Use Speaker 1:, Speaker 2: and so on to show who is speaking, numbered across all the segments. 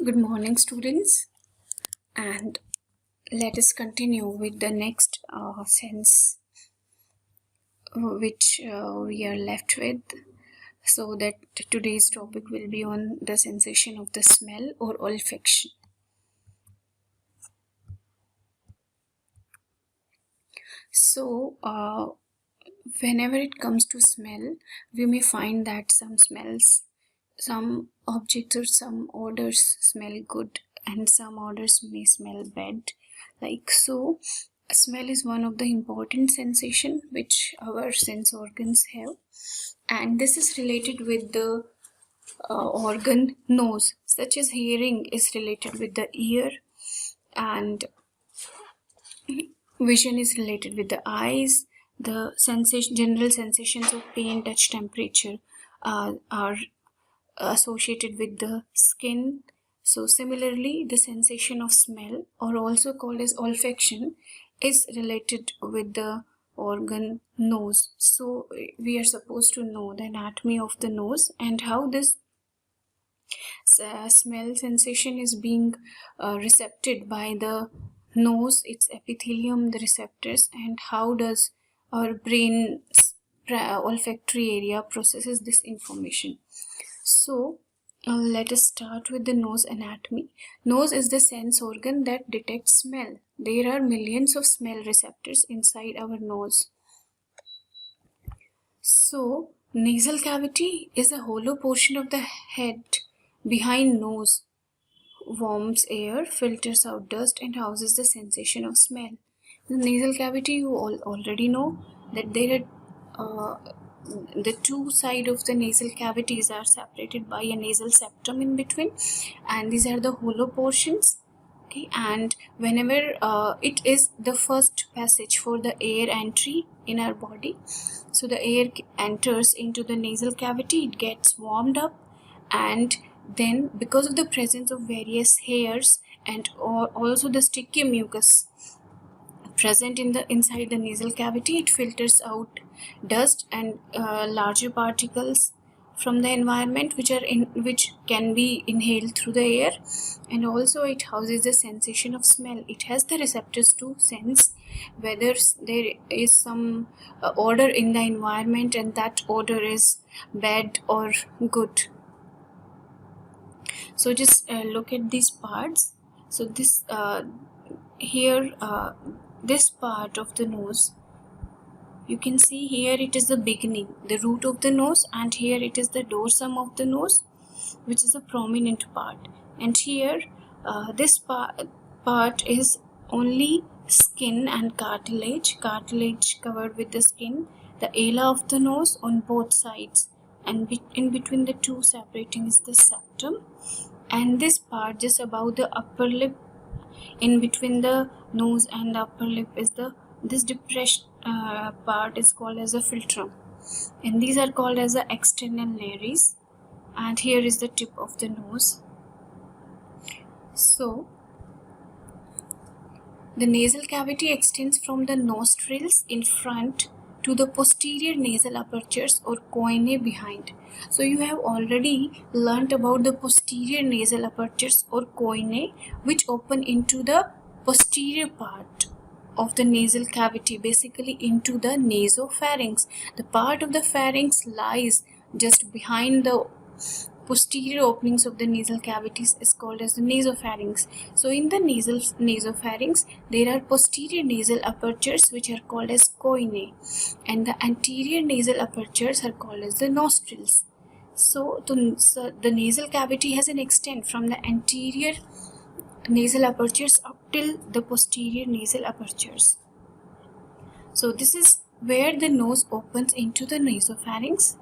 Speaker 1: Good morning, students, and let us continue with the next sense which we are left with. So that today's topic will be on the sensation of the smell or olfaction. So whenever it comes to smell, we may find that some smells, some objects or some odors smell good and some odors may smell bad. Like so, smell is one of the important sensation which our sense organs have, and this is related with the organ nose, such as hearing is related with the ear, and vision is related with the eyes. The general sensations of pain, touch, temperature are associated with the skin. So similarly, the sensation of smell, or also called as olfaction, is related with the organ nose. So we are supposed to know the anatomy of the nose and how this smell sensation is being recepted by the nose, its epithelium, the receptors, and how does our brain's olfactory area processes this information. So let us start with the nose anatomy. Nose is the sense organ that detects smell. There are millions of smell receptors inside our nose. So nasal cavity is a hollow portion of the head behind nose. Warms air, filters out dust, and houses the sensation of smell. The nasal cavity, you already know that there are the two sides of the nasal cavities are separated by a nasal septum in between, and these are the hollow portions. Okay, and whenever it is the first passage for the air entry in our body, so the air enters into the nasal cavity, it gets warmed up, and then because of the presence of various hairs and also the sticky mucus present inside the nasal cavity, it filters out dust and larger particles from the environment which can be inhaled through the air, and also it houses the sensation of smell. It has the receptors to sense whether there is some odor in the environment and that odor is bad or good. So just look at these parts. So this this part of the nose, you can see here it is the beginning, the root of the nose, and here it is the dorsum of the nose, which is a prominent part, and here this part is only skin and cartilage covered with the skin, the ala of the nose on both sides, and in between the two separating is the septum, and this part just above the upper lip, in between the nose and the upper lip is this depressed part is called as a philtrum, and these are called as the external nares, and here is the tip of the nose. So the nasal cavity extends from the nostrils in front to the posterior nasal apertures or choanae behind. So you have already learnt about the posterior nasal apertures or choanae, which open into the posterior part of the nasal cavity, basically into the nasopharynx. The part of the pharynx lies just behind the posterior openings of the nasal cavities is called as the nasopharynx. So in the nasopharynx, there are posterior nasal apertures which are called as choanae, and the anterior nasal apertures are called as the nostrils. So the nasal cavity has an extent from the anterior nasal apertures up till the posterior nasal apertures. So this is where the nose opens into the nasopharynx.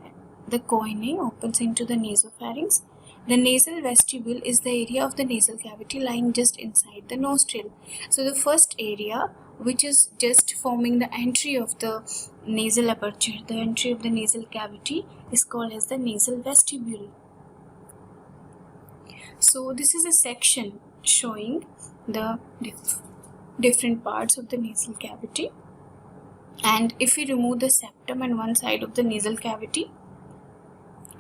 Speaker 1: The choanae opens into the nasopharynx. The nasal vestibule is the area of the nasal cavity lying just inside the nostril. So the first area, which is just forming the entry of the nasal aperture, the entry of the nasal cavity, is called as the nasal vestibule. So this is a section showing the different parts of the nasal cavity, and if we remove the septum and one side of the nasal cavity,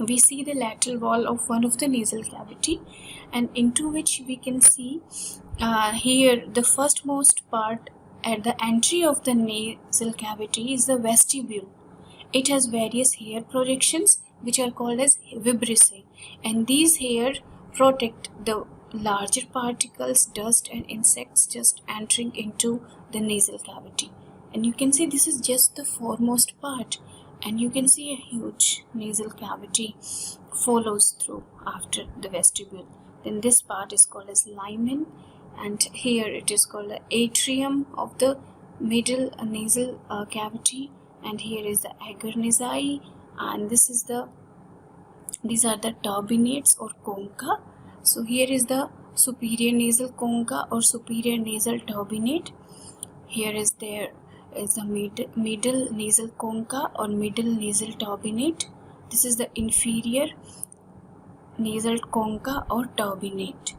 Speaker 1: we see the lateral wall of one of the nasal cavity, and into which we can see here the firstmost part at the entry of the nasal cavity is the vestibule. It has various hair projections which are called as vibrissae, and these hair protect the larger particles, dust and insects just entering into the nasal cavity. And you can see this is just the foremost part, and you can see a huge nasal cavity follows through after the vestibule. Then this part is called as lumen, and here it is called the atrium of the middle nasal cavity, and here is the agar nasal, and these are the turbinates or concha. So here is the superior nasal concha or superior nasal turbinate. Here is the middle nasal concha or middle nasal turbinate. This is the inferior nasal concha or turbinate.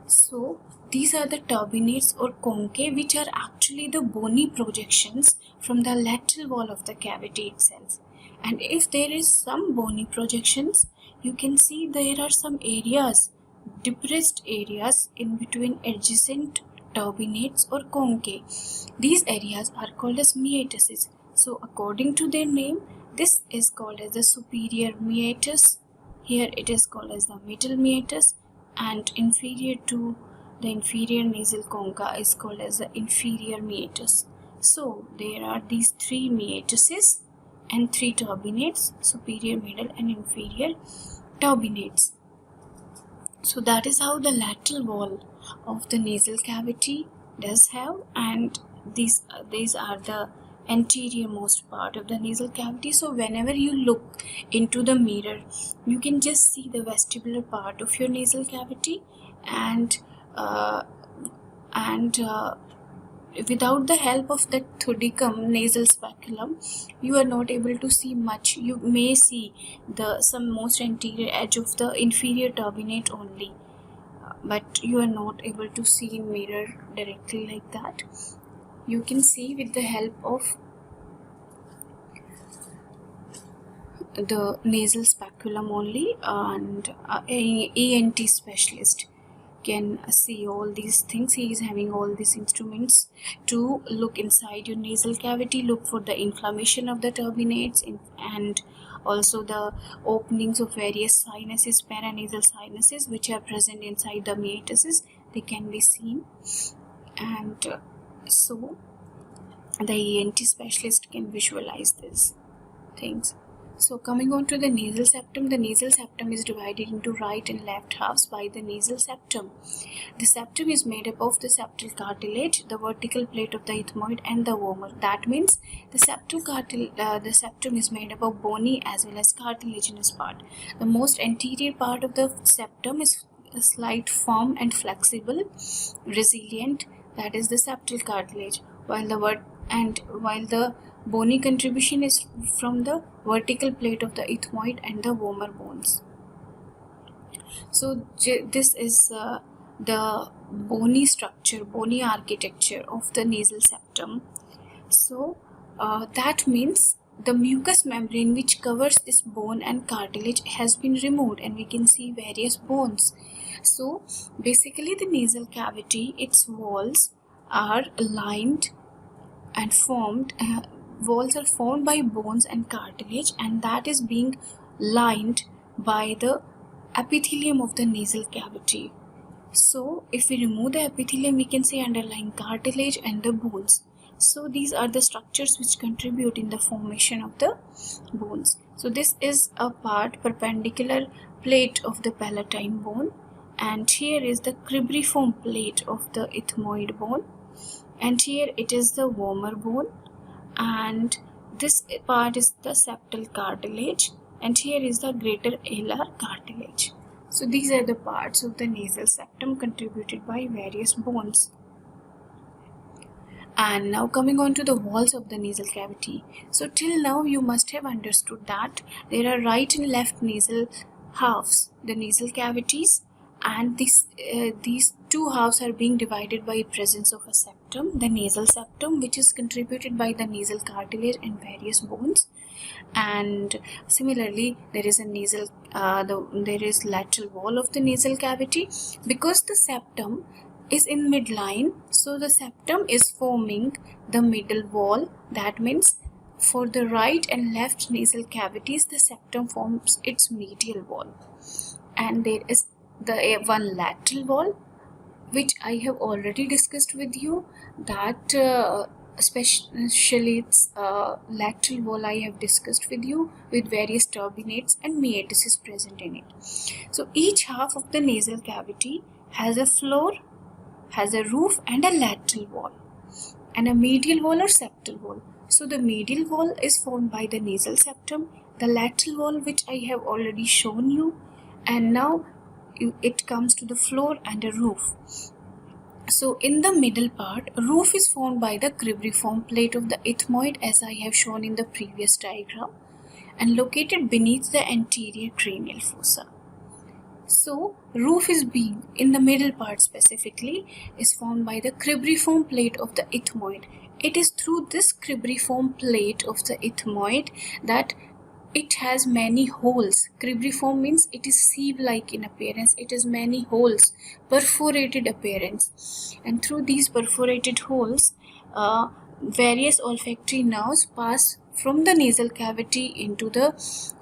Speaker 1: So these are the turbinates or conchae, which are actually the bony projections from the lateral wall of the cavity itself. And if there is some bony projections, you can see there are some areas, depressed areas in between adjacent turbinates or conchae. These areas are called as meatuses. So according to their name, this is called as the superior meatus. Here it is called as the middle meatus, and inferior to the inferior nasal concha is called as the inferior meatus. So there are these three meatuses and three turbinates, superior, middle and inferior turbinates. So that is how the lateral wall of the nasal cavity does have, and these are the anterior most part of the nasal cavity. So whenever you look into the mirror, you can just see the vestibular part of your nasal cavity, and without the help of the thudicum nasal speculum, you are not able to see much. You may see some most anterior edge of the inferior turbinate only, but you are not able to see in mirror directly like that. You can see with the help of the nasal speculum only, and an ENT specialist can see all these things. He is having all these instruments to look inside your nasal cavity, look for the inflammation of the turbinates and also the openings of various sinuses, paranasal sinuses, which are present inside the meatuses. They can be seen, and so the ENT specialist can visualize these things. So coming on to the nasal septum is divided into right and left halves by the nasal septum. The septum is made up of the septal cartilage, the vertical plate of the ethmoid and the vomer. That means the septum is made up of bony as well as cartilaginous part. The most anterior part of the septum is a slight firm and flexible, resilient, that is the septal cartilage, while the bony contribution is from the vertical plate of the ethmoid and the vomer bones. So this is the bony structure, bony architecture of the nasal septum. So that means the mucous membrane which covers this bone and cartilage has been removed, and we can see various bones. So basically the nasal cavity, its walls are lined and formed. Walls are formed by bones and cartilage, and that is being lined by the epithelium of the nasal cavity. So if we remove the epithelium, we can see underlying cartilage and the bones. So these are the structures which contribute in the formation of the bones. So this is a part perpendicular plate of the palatine bone, and here is the cribriform plate of the ethmoid bone, and here it is the vomer bone, and this part is the septal cartilage, and here is the greater alar cartilage. So these are the parts of the nasal septum contributed by various bones. And now coming on to the walls of the nasal cavity. So till now you must have understood that there are right and left nasal halves, the nasal cavities, and these two halves are being divided by presence of a septum, the nasal septum, which is contributed by the nasal cartilage and various bones. And similarly, there is a there is lateral wall of the nasal cavity. Because the septum is in midline, so the septum is forming the middle wall. That means for the right and left nasal cavities, the septum forms its medial wall, and there is the one lateral wall, which I have already discussed with you, that especially its lateral wall I have discussed with you, with various turbinates and meatus present in it. So each half of the nasal cavity has a floor, has a roof and a lateral wall, and a medial wall or septal wall. So the medial wall is formed by the nasal septum, the lateral wall which I have already shown you, and now it comes to the floor and a roof. So in the middle part, a roof is formed by the cribriform plate of the ethmoid, as I have shown in the previous diagram, and located beneath the anterior cranial fossa. So roof is being in the middle part specifically is formed by the cribriform plate of the ethmoid. It is through this cribriform plate of the ethmoid that it has many holes. Cribriform means it is sieve-like in appearance. It has many holes, perforated appearance, and through these perforated holes, various olfactory nerves pass from the nasal cavity into the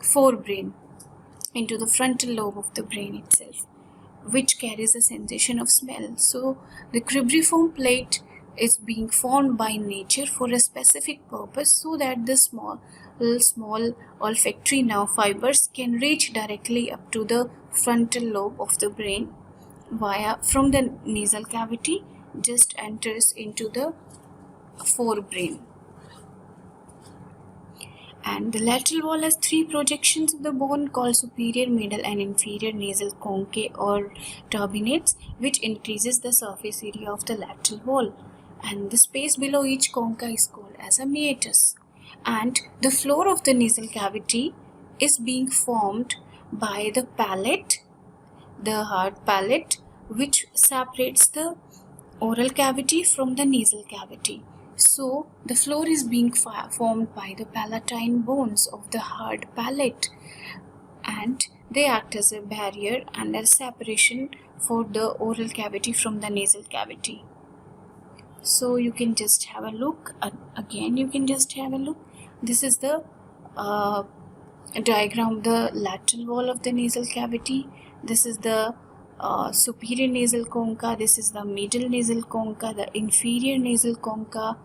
Speaker 1: forebrain, into the frontal lobe of the brain itself, which carries a sensation of smell. So the cribriform plate is being formed by nature for a specific purpose, so that the small olfactory nerve fibers can reach directly up to the frontal lobe of the brain from the nasal cavity, just enters into the forebrain. And the lateral wall has three projections of the bone called superior, middle and inferior nasal conchae or turbinates, which increases the surface area of the lateral wall, and the space below each concha is called as a meatus. And the floor of the nasal cavity is being formed by the palate, the hard palate, which separates the oral cavity from the nasal cavity. So the floor is being formed by the palatine bones of the hard palate, and they act as a barrier and a separation for the oral cavity from the nasal cavity. So you can just have a look. Again, you can just have a look. This is the diagram of the lateral wall of the nasal cavity. This is the superior nasal concha. This is the middle nasal concha, the inferior nasal concha,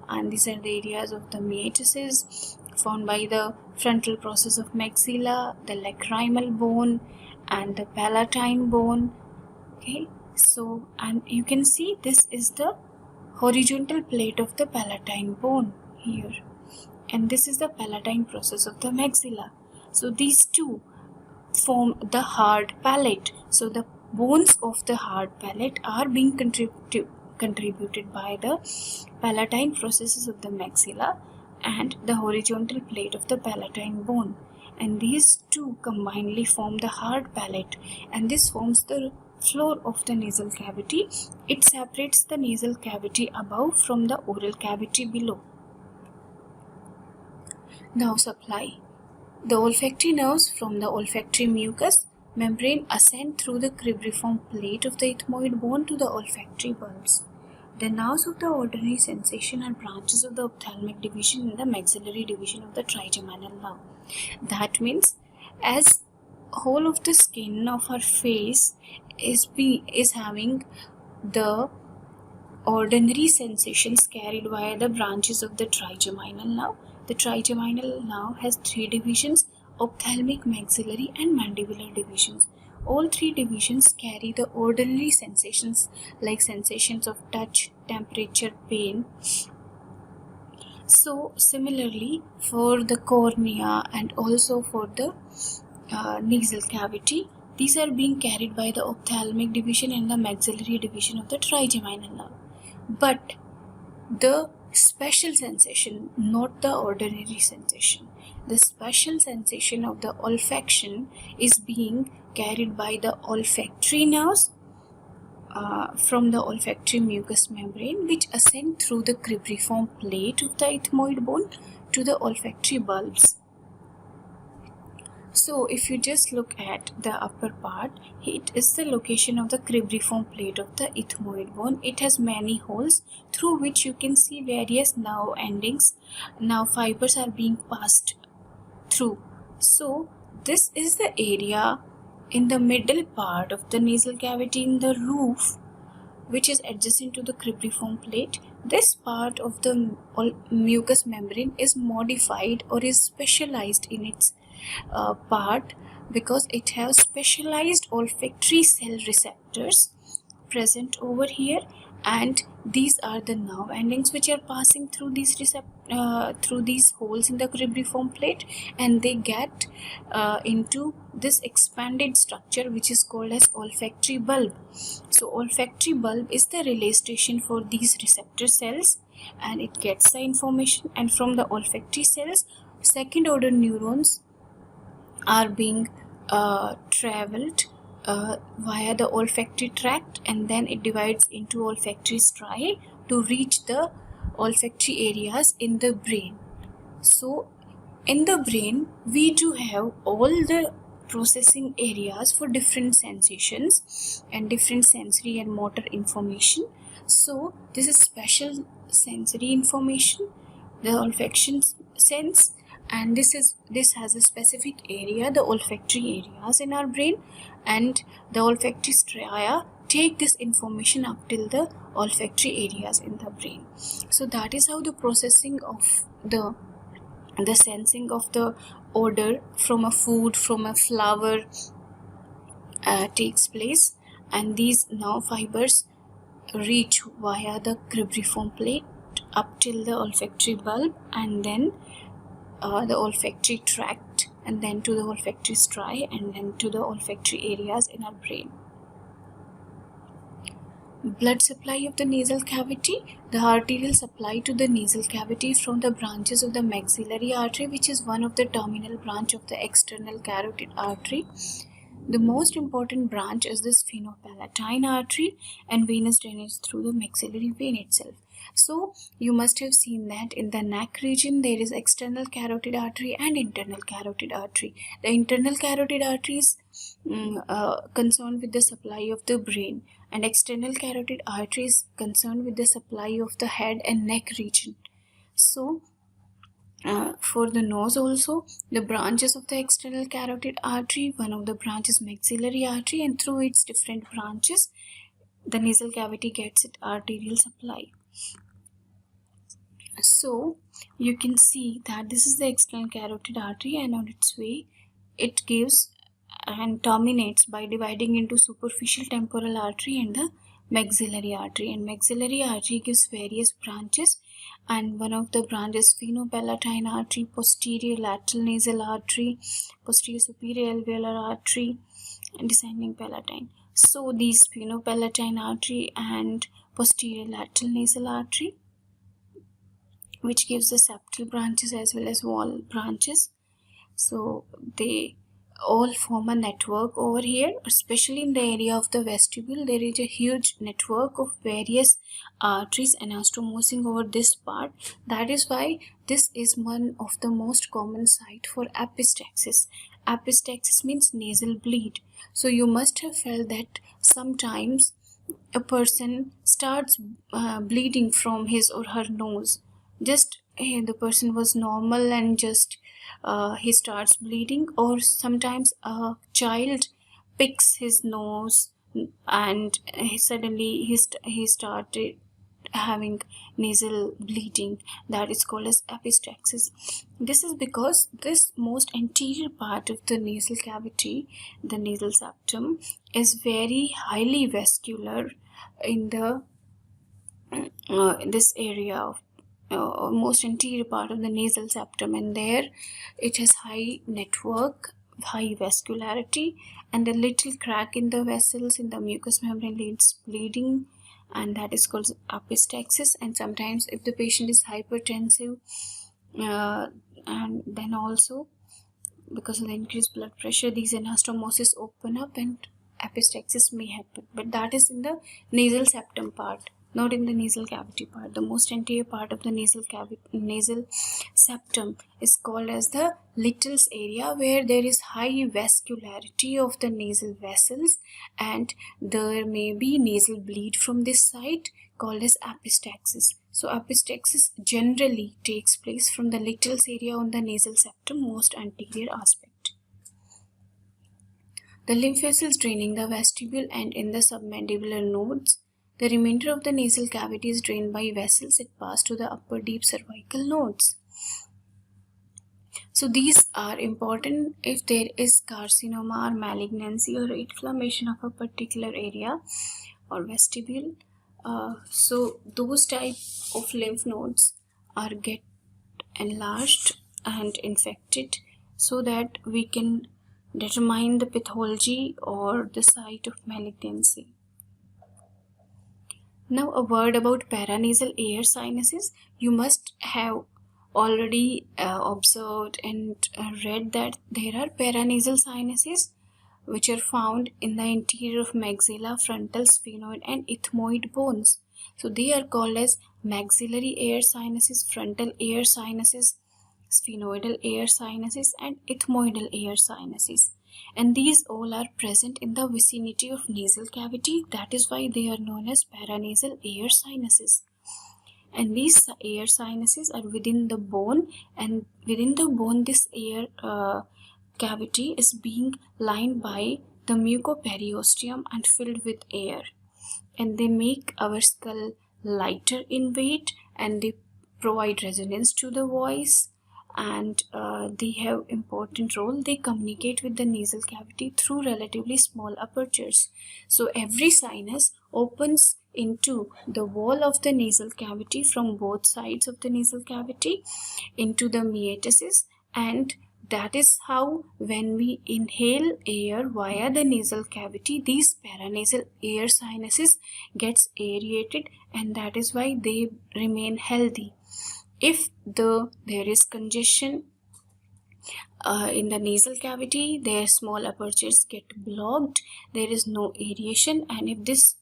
Speaker 1: and these are the areas of the meatuses formed by the frontal process of maxilla, the lacrimal bone, and the palatine bone. Okay, so and you can see this is the horizontal plate of the palatine bone here, and this is the palatine process of the maxilla. So these two form the hard palate. So the bones of the hard palate are being contributed by the palatine processes of the maxilla and the horizontal plate of the palatine bone, and these two combinedly form the hard palate, and this forms the floor of the nasal cavity. It separates the nasal cavity above from the oral cavity below. Now supply. The olfactory nerves from the olfactory mucous membrane ascend through the cribriform plate of the ethmoid bone to the olfactory bulbs. The nerves of the ordinary sensation are branches of the ophthalmic division and the maxillary division of the trigeminal nerve. That means, as whole of the skin of our face is having the ordinary sensations carried via the branches of the trigeminal nerve. The trigeminal nerve has three divisions: ophthalmic, maxillary and mandibular divisions. All three divisions carry the ordinary sensations like sensations of touch, temperature, pain. So similarly for the cornea and also for the nasal cavity, these are being carried by the ophthalmic division and the maxillary division of the trigeminal nerve. But the special sensation, not the ordinary sensation, the special sensation of the olfaction is being carried by the olfactory nerves from the olfactory mucous membrane, which ascend through the cribriform plate of the ethmoid bone to the olfactory bulbs. So if you just look at the upper part, it is the location of the cribriform plate of the ethmoid bone. It has many holes through which you can see various nerve endings. Now fibers are being passed through. So this is the area in the middle part of the nasal cavity in the roof, which is adjacent to the cribriform plate. This part of the mucous membrane is modified or is specialized in its part because it has specialized olfactory cell receptors present over here, and these are the nerve endings which are passing through these through these holes in the cribriform plate, and they get into this expanded structure which is called as olfactory bulb. So olfactory bulb is the relay station for these receptor cells, and it gets the information, and from the olfactory cells second order neurons are being traveled via the olfactory tract, and then it divides into olfactory striae to reach the olfactory areas in the brain. So in the brain we do have all the processing areas for different sensations and different sensory and motor information. So this is special sensory information, the olfaction sense, and this has a specific area, the olfactory areas in our brain, and the olfactory stria take this information up till the olfactory areas in the brain. So that is how the processing of the sensing of the odor from a food, from a flower takes place, and these nerve fibers reach via the cribriform plate up till the olfactory bulb, and then the olfactory tract, and then to the olfactory striae, and then to the olfactory areas in our brain. Blood supply of the nasal cavity. The arterial supply to the nasal cavity from the branches of the maxillary artery, which is one of the terminal branch of the external carotid artery. The most important branch is the sphenopalatine artery, and venous drainage through the maxillary vein itself. So you must have seen that in the neck region there is external carotid artery and internal carotid artery. The internal carotid artery is concerned with the supply of the brain, and external carotid artery is concerned with the supply of the head and neck region. So for the nose also, the branches of the external carotid artery, one of the branches maxillary artery, and through its different branches the nasal cavity gets its arterial supply. So you can see that this is the external carotid artery, and on its way it gives and terminates by dividing into superficial temporal artery and the maxillary artery, and maxillary artery gives various branches, and one of the branches sphenopalatine artery, posterior lateral nasal artery, posterior superior alveolar artery, and descending palatine. So these sphenopalatine artery and posterior lateral nasal artery, which gives the septal branches as well as wall branches, so they all form a network over here. Especially in the area of the vestibule, there is a huge network of various arteries anastomosing over this part. That is why this is one of the most common site for epistaxis. Epistaxis means nasal bleed. So you must have felt that sometimes a person starts bleeding from his or her nose. Just the person was normal and just he starts bleeding, or sometimes a child picks his nose and suddenly he started having nasal bleeding. That is called as epistaxis. This is because this most anterior part of the nasal cavity, the nasal septum, is very highly vascular in the this area of most anterior part of the nasal septum, and there it has high network, high vascularity, and a little crack in the vessels in the mucous membrane leads bleeding, and that is called epistaxis. And sometimes if the patient is hypertensive, and then also because of the increased blood pressure, these anastomosis open up and epistaxis may happen. But that is in the nasal septum part, not in the nasal cavity part. The most anterior part of the nasal septum is called as the little's area, where there is high vascularity of the nasal vessels and there may be nasal bleed from this site, called as epistaxis. So epistaxis generally takes place from the little's area on the nasal septum, most anterior aspect. The lymph vessels draining the vestibule and in the submandibular nodes. The remainder of the nasal cavity is drained by vessels that pass to the upper deep cervical nodes. So these are important if there is carcinoma or malignancy or inflammation of a particular area or vestibule. So those type of lymph nodes are get enlarged and infected, so that we can determine the pathology or the site of malignancy. Now a word about paranasal air sinuses. You must have already observed and read that there are paranasal sinuses which are found in the interior of maxilla, frontal, sphenoid and ethmoid bones. So they are called as maxillary air sinuses, frontal air sinuses, sphenoidal air sinuses and ethmoidal air sinuses. And these all are present in the vicinity of nasal cavity. That is why they are known as paranasal air sinuses. And these air sinuses are within the bone, and within the bone this air cavity is being lined by the mucoperiosteum and filled with air, and they make our skull lighter in weight and they provide resonance to the voice, and they have important role. They communicate with the nasal cavity through relatively small apertures. So every sinus opens into the wall of the nasal cavity from both sides of the nasal cavity into the metasis, and that is how when we inhale air via the nasal cavity, these paranasal air sinuses gets aerated, and that is why they remain healthy. If there is congestion in the nasal cavity, their small apertures get blocked, there is no aeration, and if this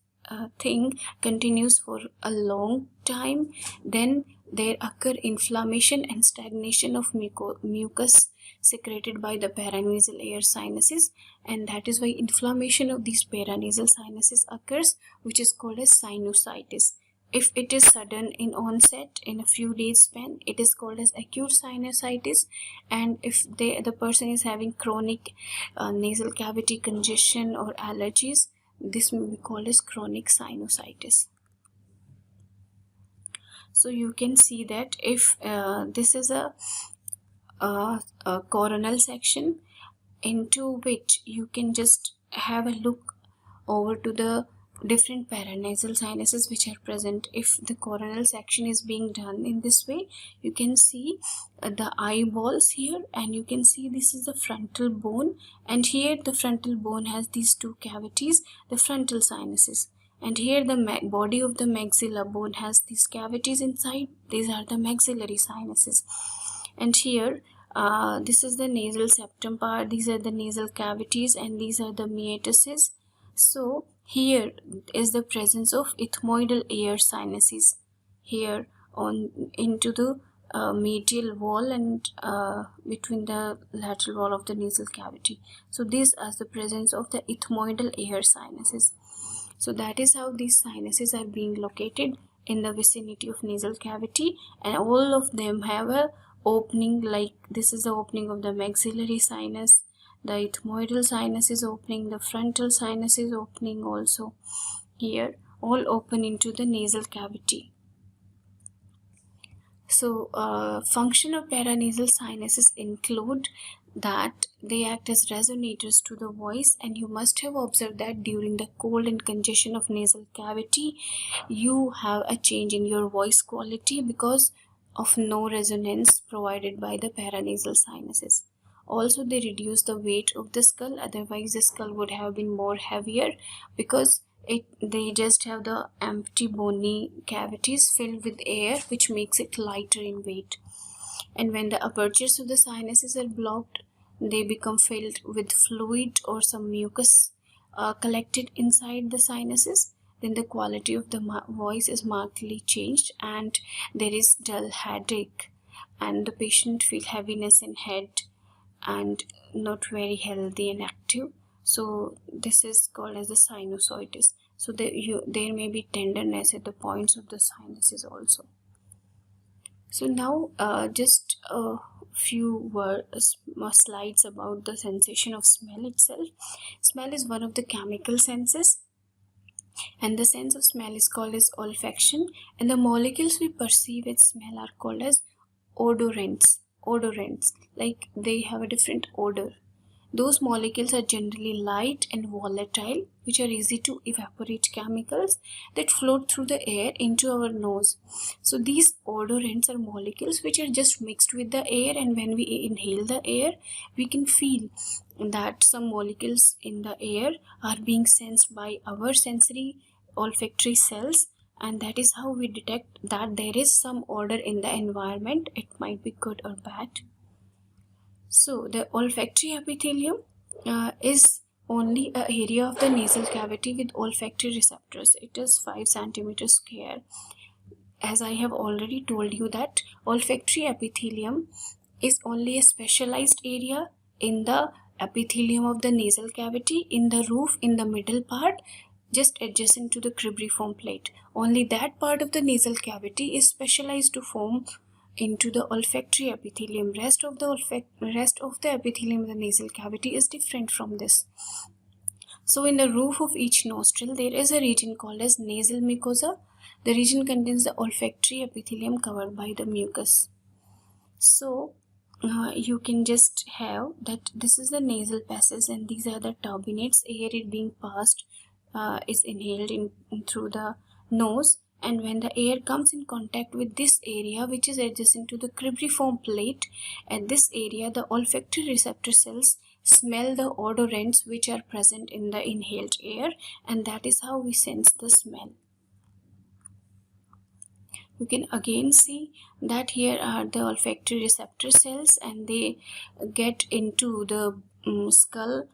Speaker 1: thing continues for a long time, then there occur inflammation and stagnation of mucus secreted by the paranasal air sinuses, and that is why inflammation of these paranasal sinuses occurs, which is called as sinusitis. If it is sudden in onset, in a few days span, it is called as acute sinusitis, and if the person is having chronic nasal cavity congestion or allergies, this may be called as chronic sinusitis. So you can see that if this is a coronal section into which you can just have a look over to the different paranasal sinuses which are present. If the coronal section is being done in this way, you can see the eyeballs here, and you can see this is the frontal bone, and here the frontal bone has these two cavities, the frontal sinuses, and here the body of the maxilla bone has these cavities inside. These are the maxillary sinuses, and here this is the nasal septum part. These are the nasal cavities, and these are the metasis. So here is the presence of ethmoidal air sinuses here on into the medial wall and between the lateral wall of the nasal cavity. So this is the presence of the ethmoidal air sinuses. So that is how these sinuses are being located in the vicinity of nasal cavity, and all of them have a opening, like this is the opening of the maxillary sinus, the ethmoidal sinus is opening, the frontal sinus is opening also here, all open into the nasal cavity. So function of paranasal sinuses include that they act as resonators to the voice, and you must have observed that during the cold and congestion of nasal cavity you have a change in your voice quality because of no resonance provided by the paranasal sinuses. Also, they reduce the weight of the skull, otherwise the skull would have been more heavier because they just have the empty bony cavities filled with air, which makes it lighter in weight. And when the apertures of the sinuses are blocked, they become filled with fluid or some mucus collected inside the sinuses, then the quality of the voice is markedly changed and there is dull headache and the patient feel heaviness in head and not very healthy and active. So this is called as the sinusitis. So there may be tenderness at the points of the sinuses also. So now just a few slides about the sensation of smell itself. Smell is one of the chemical senses, and the sense of smell is called as olfaction, and the molecules we perceive with smell are called as odorants. Like they have a different odor. Those molecules are generally light and volatile, which are easy to evaporate chemicals that float through the air into our nose. So these odorants are molecules which are just mixed with the air, and when we inhale the air, we can feel that some molecules in the air are being sensed by our sensory olfactory cells, and that is how we detect that there is some odor in the environment. It might be good or bad. So the olfactory epithelium is only an area of the nasal cavity with olfactory receptors. It is 5 centimeters square. As I have already told you that olfactory epithelium is only a specialized area in the epithelium of the nasal cavity, in the roof, in the middle part, just adjacent to the cribriform plate. Only that part of the nasal cavity is specialized to form into the olfactory epithelium. Rest of the epithelium of the nasal cavity is different from this. So in the roof of each nostril there is a region called as nasal mucosa. The region contains the olfactory epithelium covered by the mucus. So you can just have that this is the nasal passage and these are the turbinates. Air is being passed is inhaled in through the nose, and when the air comes in contact with this area which is adjacent to the cribriform plate, at this area the olfactory receptor cells smell the odorants which are present in the inhaled air, and that is how we sense the smell. You can again see that here are the olfactory receptor cells, and they get into the skull,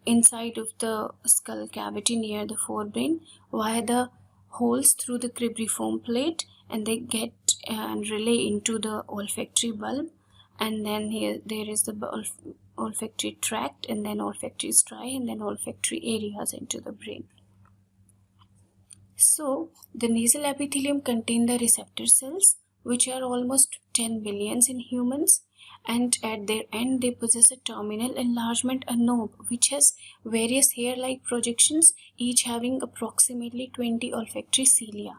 Speaker 1: inside of the skull cavity near the forebrain via the holes through the cribriform plate, and they get and relay into the olfactory bulb, and then here there is the olfactory tract, and then olfactory striae, and then olfactory areas into the brain. So the nasal epithelium contain the receptor cells, which are almost 10 billion in humans, and at their end they possess a terminal enlargement, a knob, which has various hair-like projections, each having approximately 20 olfactory cilia.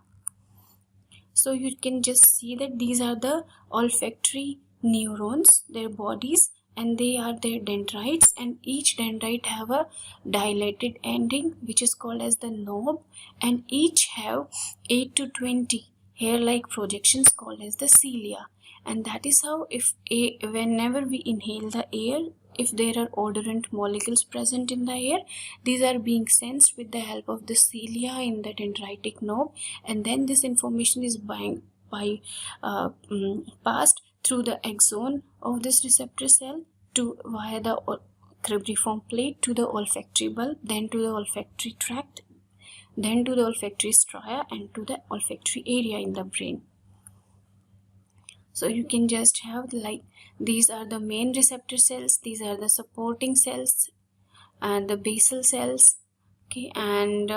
Speaker 1: So you can just see that these are the olfactory neurons, their bodies, and they are their dendrites, and each dendrite have a dilated ending which is called as the knob, and each have 8 to 20 hair-like projections called as the cilia. And that is how whenever we inhale the air, if there are odorant molecules present in the air, these are being sensed with the help of the cilia in the dendritic knob, and then this information is passed through the axon of this receptor cell to via the cribriform plate to the olfactory bulb, then to the olfactory tract, then to the olfactory stria, and to the olfactory area in the brain. So you can just have like these are the main receptor cells, these are the supporting cells and the basal cells. Okay, and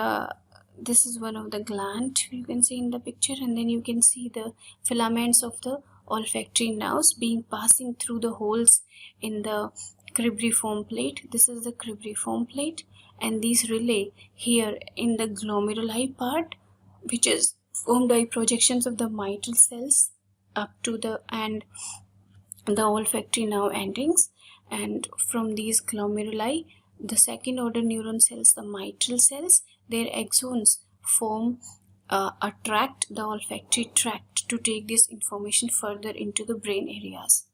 Speaker 1: this is one of the gland you can see in the picture, and then you can see the filaments of the olfactory nerves being passing through the holes in the cribriform plate. This is the cribriform plate, and these relay here in the glomeruli part, which is formed by projections of the mitral cells up to the olfactory nerve endings, and from these glomeruli the second order neuron cells, the mitral cells, their axons form attract the olfactory tract to take this information further into the brain areas.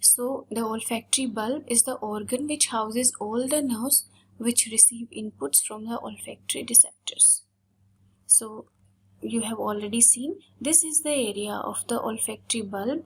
Speaker 1: So the olfactory bulb is the organ which houses all the nerves which receive inputs from the olfactory receptors. So you have already seen this is the area of the olfactory bulb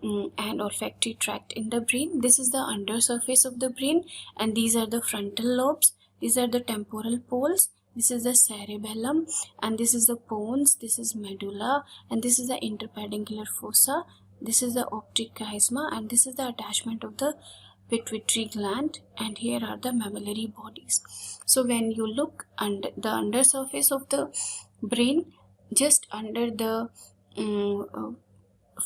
Speaker 1: and olfactory tract in the brain. This is the undersurface of the brain, and these are the frontal lobes, these are the temporal poles, this is the cerebellum, and this is the pons, this is medulla, and this is the interpedunclar fossa, this is the optic chiasma, and this is the attachment of the pituitary gland, and here are the mammillary bodies. So when you look under the undersurface of the brain, just under the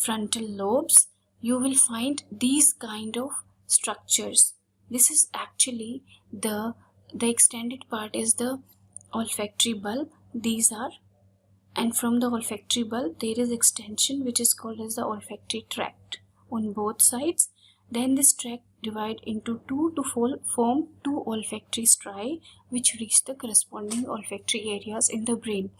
Speaker 1: frontal lobes, you will find these kind of structures. This is actually the extended part is the olfactory bulb. These are, and from the olfactory bulb there is extension which is called as the olfactory tract on both sides. Then this tract divide into two to form two olfactory striae which reach the corresponding olfactory areas in the brain.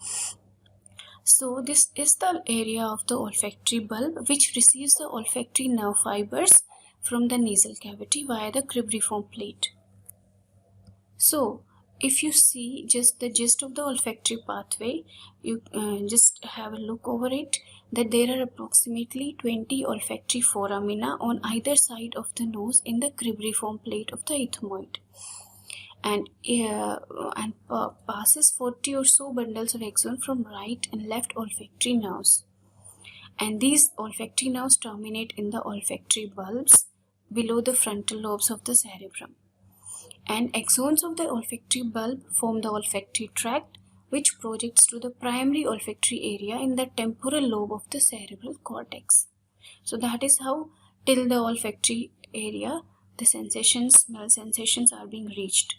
Speaker 1: So this is the area of the olfactory bulb which receives the olfactory nerve fibers from the nasal cavity via the cribriform plate. So if you see just the gist of the olfactory pathway, you just have a look over it, that there are approximately 20 olfactory foramina on either side of the nose in the cribriform plate of the ethmoid, and passes 40 or so bundles of axon from right and left olfactory nerves. And these olfactory nerves terminate in the olfactory bulbs below the frontal lobes of the cerebrum. And axons of the olfactory bulb form the olfactory tract, which projects to the primary olfactory area in the temporal lobe of the cerebral cortex. So that is how till the olfactory area the sensations, smell sensations are being reached.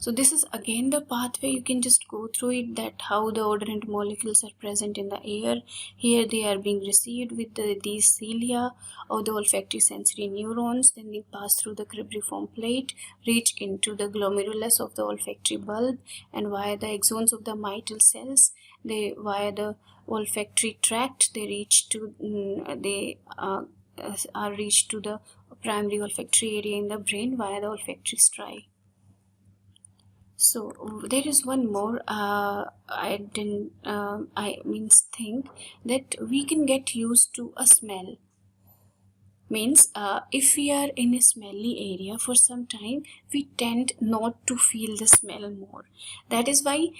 Speaker 1: So this is again the pathway, you can just go through it, that how the odorant molecules are present in the air. Here they are being received with these cilia or the olfactory sensory neurons, then they pass through the cribriform plate, reach into the glomerulus of the olfactory bulb, and via the axons of the mitral cells, they via the olfactory tract they reach to are reached to the primary olfactory area in the brain via the olfactory striae. So there is one more I think that we can get used to a smell. Means if we are in a smelly area for some time, we tend not to feel the smell more. That is why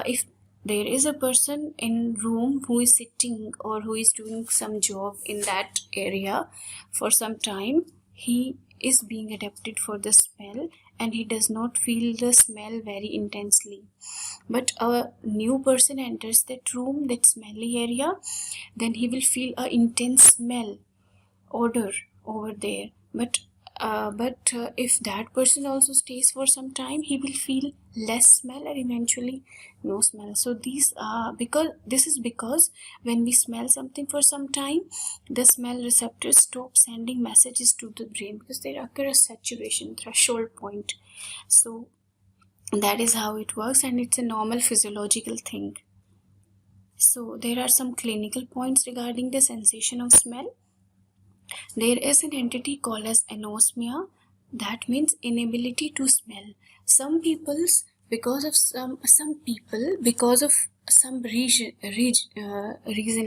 Speaker 1: if there is a person in room who is sitting or who is doing some job in that area for some time, he is being adapted for the smell and he does not feel the smell very intensely. But a new person enters that room, that smelly area, then he will feel a intense smell, odor over there. But if that person also stays for some time, he will feel less smell and eventually no smell. So these are because when we smell something for some time, the smell receptors stop sending messages to the brain because there occur a saturation threshold point. So that is how it works, and it's a normal physiological thing. So there are some clinical points regarding the sensation of smell. There is an entity called as anosmia, that means inability to smell. Some people's because of some reason,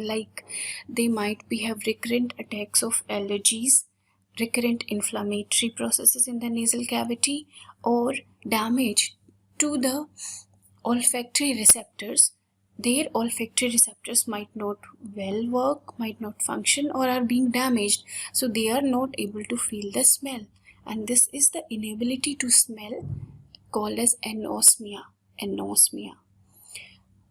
Speaker 1: like they might have recurrent attacks of allergies, recurrent inflammatory processes in the nasal cavity, or damage to the olfactory receptors. Their olfactory receptors might not well work, might not function, or are being damaged, so they are not able to feel the smell, and this is the inability to smell called as anosmia.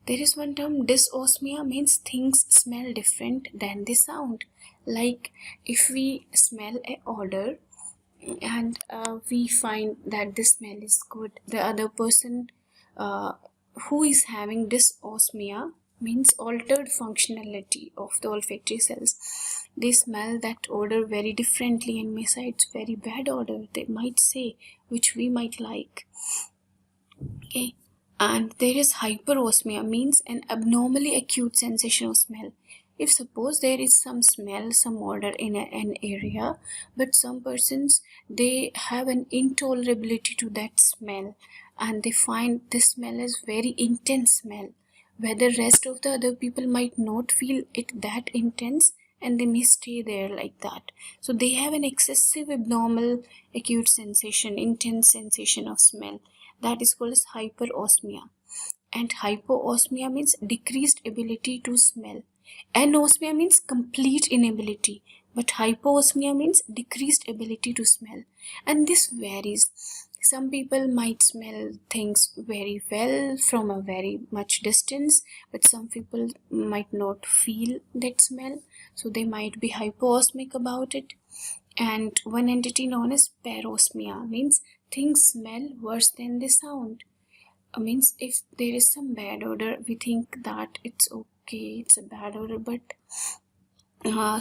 Speaker 1: There is one term, dysosmia, means things smell different than they sound. Like if we smell an odor and we find that the smell is good, the other person who is having dysosmia, means altered functionality of the olfactory cells, they smell that odor very differently and may say it's very bad odor, they might say, which we might like. Okay. And there is hyperosmia, means an abnormally acute sensation of smell. If suppose there is some smell, some odor in an area, but some persons, they have an intolerability to that smell and they find this smell is very intense smell, whether rest of the other people might not feel it that intense, and they may stay there like that. So they have an excessive, abnormal, acute sensation, intense sensation of smell. That is called as hyperosmia. And hypoosmia means decreased ability to smell. Anosmia means complete inability, but hypoosmia means decreased ability to smell. And this varies. Some people might smell things very well from a very much distance, but some people might not feel that smell, so they might be hypoosmic about it. And one entity known as parosmia means things smell worse than they sound. Means if there is some bad odor, we think that it's okay, it's a bad odor, but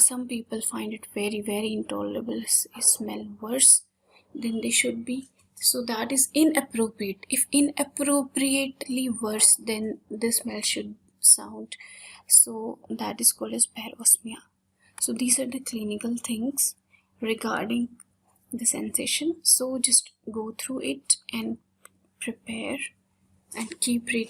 Speaker 1: some people find it very, very intolerable. Smell worse than they should be. So that is inappropriate. If inappropriately worse than the smell should sound, so that is called as parosmia. So these are the clinical things regarding the sensation. So just go through it and prepare and keep reading.